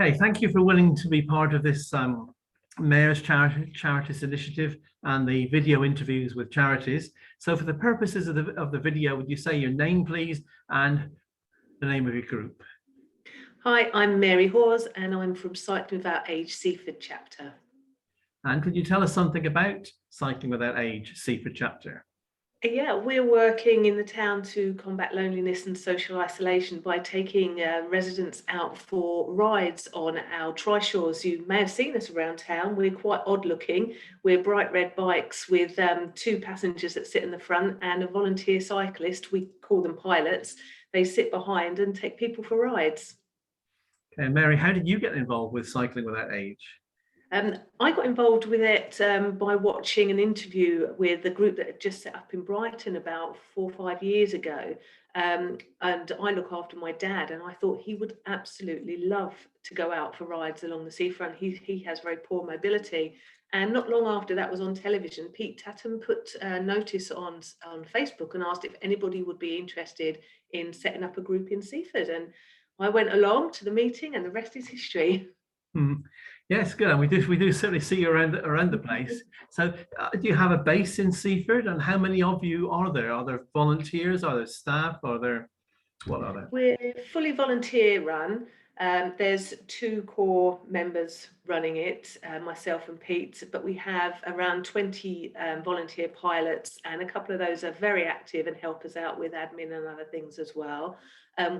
Okay, thank you for willing to be part of this Mayor's Charities Initiative and the video interviews with charities. So for the purposes of the video, would you say your name, please, and the name of your group? Hi, I'm Mary Hawes and I'm from Cycling Without Age Seaford chapter. And could you tell us something about Cycling Without Age Seaford chapter? Yeah, we're working in the town to combat loneliness and social isolation by taking residents out for rides on our trishaws. You may have seen us around town. We're quite odd looking. We're bright red bikes with two passengers that sit in the front and a volunteer cyclist. We call them pilots. They sit behind and take people for rides. Okay, Mary, how did you get involved with Cycling Without Age? I got involved with it by watching an interview with the group that had just set up in Brighton about 4 or 5 years ago. And I look after my dad, and I thought he would absolutely love to go out for rides along the seafront. He has very poor mobility. And not long after that was on television, Pete Tatum put a notice on Facebook and asked if anybody would be interested in setting up a group in Seaford. And I went along to the meeting, and the rest is history. Yes, good. And we do certainly see you around the place. So do you have a base in Seaford, and how many of you are there? Are there volunteers? Are there staff? What are there? We're fully volunteer run. There's two core members running it, myself and Pete, but we have around 20 volunteer pilots, and a couple of those are very active and help us out with admin and other things as well.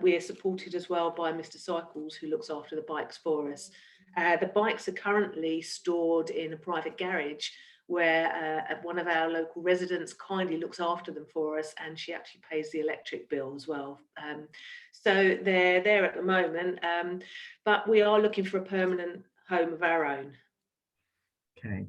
We are supported as well by Mr. Cycles, who looks after the bikes for us. The bikes are currently stored in a private garage where one of our local residents kindly looks after them for us, and she actually pays the electric bill as well. So they're there at the moment, but we are looking for a permanent home of our own. Okay,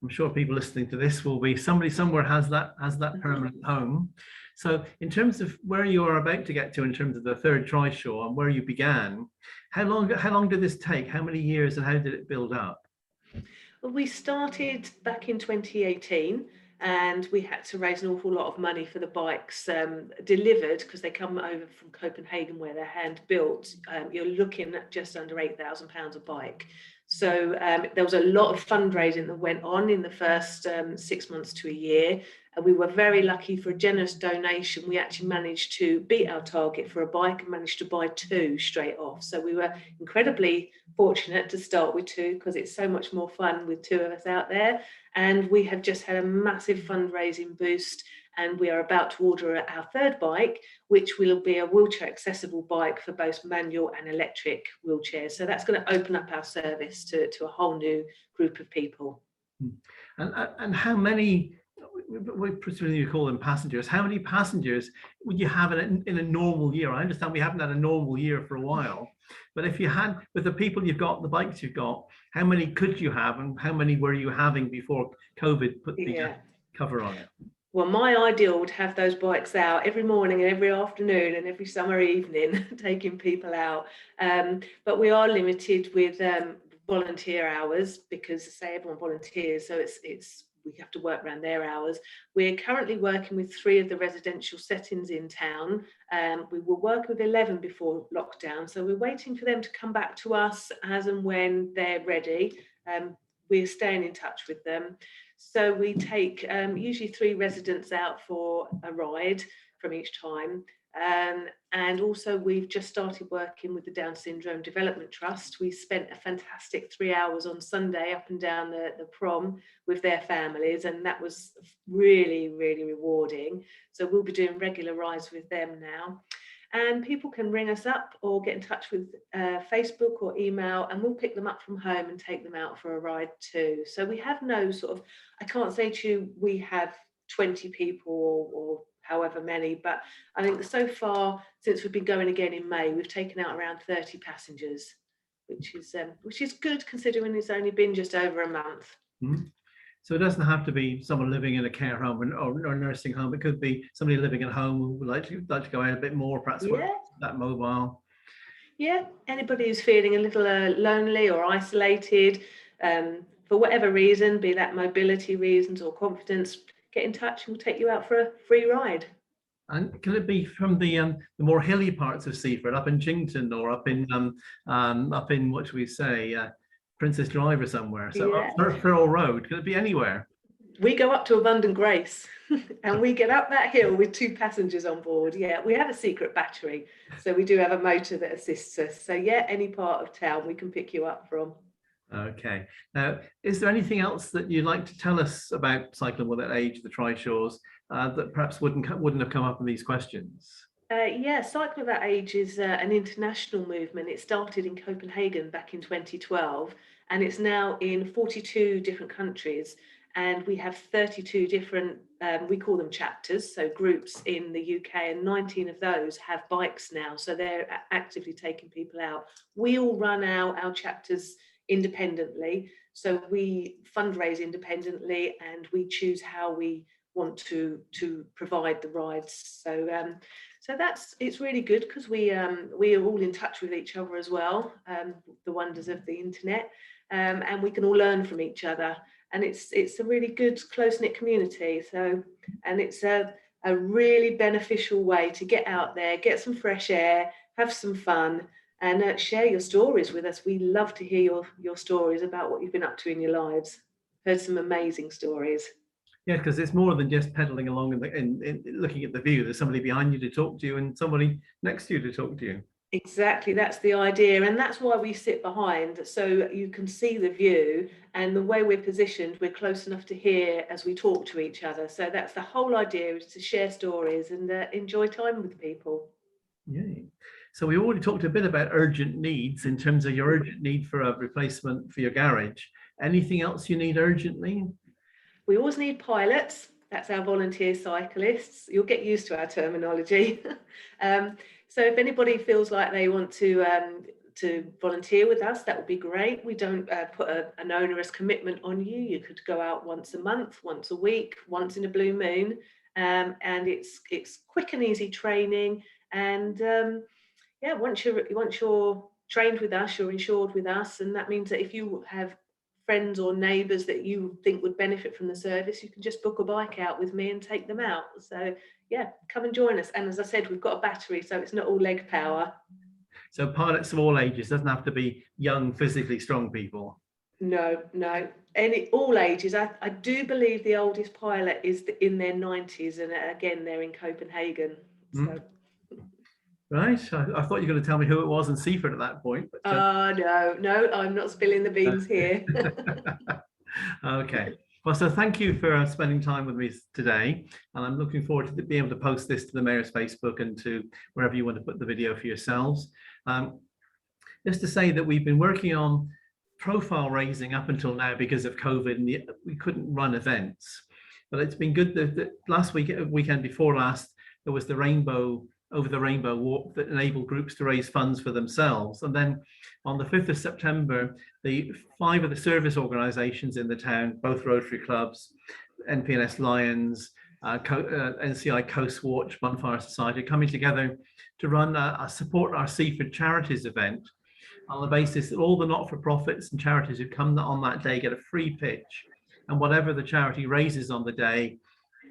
I'm sure people listening to this will be somebody somewhere has that permanent home. So in terms of where you are about to get to in terms of the third trishaw and where you began, how long did this take? How many years, and how did it build up? Well, we started back in 2018, and we had to raise an awful lot of money for the bikes delivered, because they come over from Copenhagen where they're hand built. You're looking at just under £8,000 a bike. So there was a lot of fundraising that went on in the first 6 months to a year. And we were very lucky for a generous donation. We actually managed to beat our target for a bike and managed to buy two straight off. So we were incredibly fortunate to start with two, because it's so much more fun with two of us out there. And we have just had a massive fundraising boost, and we are about to order our third bike, which will be a wheelchair accessible bike for both manual and electric wheelchairs. So that's going to open up our service to a whole new group of people. And how many, we presumably call them passengers, how many passengers would you have in a normal year? I understand we haven't had a normal year for a while, but if you had, with the people you've got, the bikes you've got, how many could you have, and how many were you having before COVID put the cover on it? Well, my ideal would have those bikes out every morning and every afternoon and every summer evening, taking people out. But we are limited with volunteer hours, because, say, everyone volunteers, so we have to work around their hours. We're currently working with 3 of the residential settings in town. We were working with 11 before lockdown, so we're waiting for them to come back to us as and when they're ready. We're staying in touch with them. So we take usually 3 residents out for a ride from each time. And also we've just started working with the Down Syndrome Development Trust. We spent a fantastic 3 hours on Sunday up and down the prom with their families, and that was really, really rewarding. So we'll be doing regular rides with them now. And people can ring us up or get in touch with Facebook or email, and we'll pick them up from home and take them out for a ride too. So we have no sort of, I can't say to you we have 20 people or however many, but I think so far, since we've been going again in May, we've taken out around 30 passengers, which is good considering it's only been just over a month. Mm-hmm. So it doesn't have to be someone living in a care home or nursing home. It could be somebody living at home who would like to go out a bit more, perhaps that mobile. Yeah, anybody who's feeling a little lonely or isolated, for whatever reason, be that mobility reasons or confidence, get in touch and we'll take you out for a free ride. And can it be from the more hilly parts of Seaford, up in Chington, or up in what should we say, Princess Drive or somewhere? So up Yeah. Firle Road, could it be anywhere? We go up to Abundant Grace and we get up that hill with 2 passengers on board. Yeah, we have a secret battery. So we do have a motor that assists us. So yeah, any part of town we can pick you up from. Okay. Now, is there anything else that you'd like to tell us about cycling with that age, the Trishaws, that perhaps wouldn't have come up in these questions? Yeah, Cycle That Age is an international movement. It started in Copenhagen back in 2012, and it's now in 42 different countries. And we have 32 different, we call them chapters, so groups in the UK, and 19 of those have bikes now. So they're actively taking people out. We all run our chapters independently. So we fundraise independently and we choose how we want to provide the rides. So it's really good because we are all in touch with each other as well, the wonders of the internet, and we can all learn from each other. And it's a really good close-knit community. So, and it's a really beneficial way to get out there, get some fresh air, have some fun, and share your stories with us. We love to hear your stories about what you've been up to in your lives. Heard some amazing stories. Yeah, because it's more than just pedaling along and looking at the view. There's somebody behind you to talk to you and somebody next to you to talk to you. Exactly, that's the idea, and that's why we sit behind, so you can see the view, and the way we're positioned, we're close enough to hear as we talk to each other. So that's the whole idea, is to share stories and enjoy time with people. Yeah. So we already talked a bit about urgent needs in terms of your urgent need for a replacement for your garage. Anything else you need urgently? We always need pilots. That's our volunteer cyclists. You'll get used to our terminology. So if anybody feels like they want to volunteer with us, that would be great. We don't put an onerous commitment on you. You could go out once a month, once a week, once in a blue moon, and it's quick and easy training. And yeah, once you're trained with us, you're insured with us, and that means that if you have friends or neighbours that you think would benefit from the service, you can just book a bike out with me and take them out. So yeah, come and join us. And as I said, we've got a battery, so it's not all leg power. So pilots of all ages, doesn't have to be young, physically strong people. No, all ages. I do believe the oldest pilot is in their 90s, and again, they're in Copenhagen. So. Right. I thought you were going to tell me who it was in Seaford at that point. But, no, I'm not spilling the beans here. Okay. Well, so thank you for spending time with me today. And I'm looking forward to being able to post this to the Mayor's Facebook and to wherever you want to put the video for yourselves. Just to say that we've been working on profile raising up until now because of COVID, and we couldn't run events. But it's been good that last weekend before last, there was the Over the Rainbow walk that enabled groups to raise funds for themselves. And then on the 5th of September, the 5 of the service organizations in the town, both Rotary clubs, NPNS Lions, NCI Coast Watch, Bonfire Society, are coming together to run a Support Our Seaford Charities event on the basis that all the not-for-profits and charities who come on that day get a free pitch, and whatever the charity raises on the day,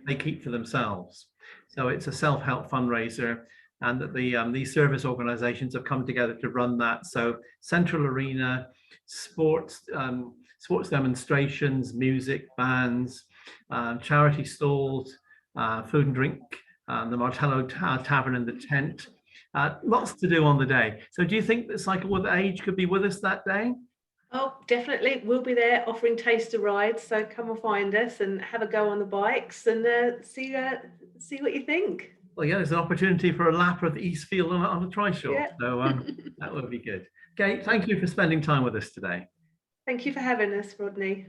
they keep for themselves. So it's a self-help fundraiser, and that these service organizations have come together to run that. So Central Arena, sports demonstrations, music, bands, charity stalls, food and drink, the Martello Tavern and the tent. Lots to do on the day. So do you think that Cycle with Age could be with us that day? Oh, definitely. We'll be there offering taster rides. So come and find us and have a go on the bikes and see what you think. Well, yeah, there's an opportunity for a lap of the Eastfield on a Trishaw. Yeah. So that would be good. Okay, thank you for spending time with us today. Thank you for having us, Rodney.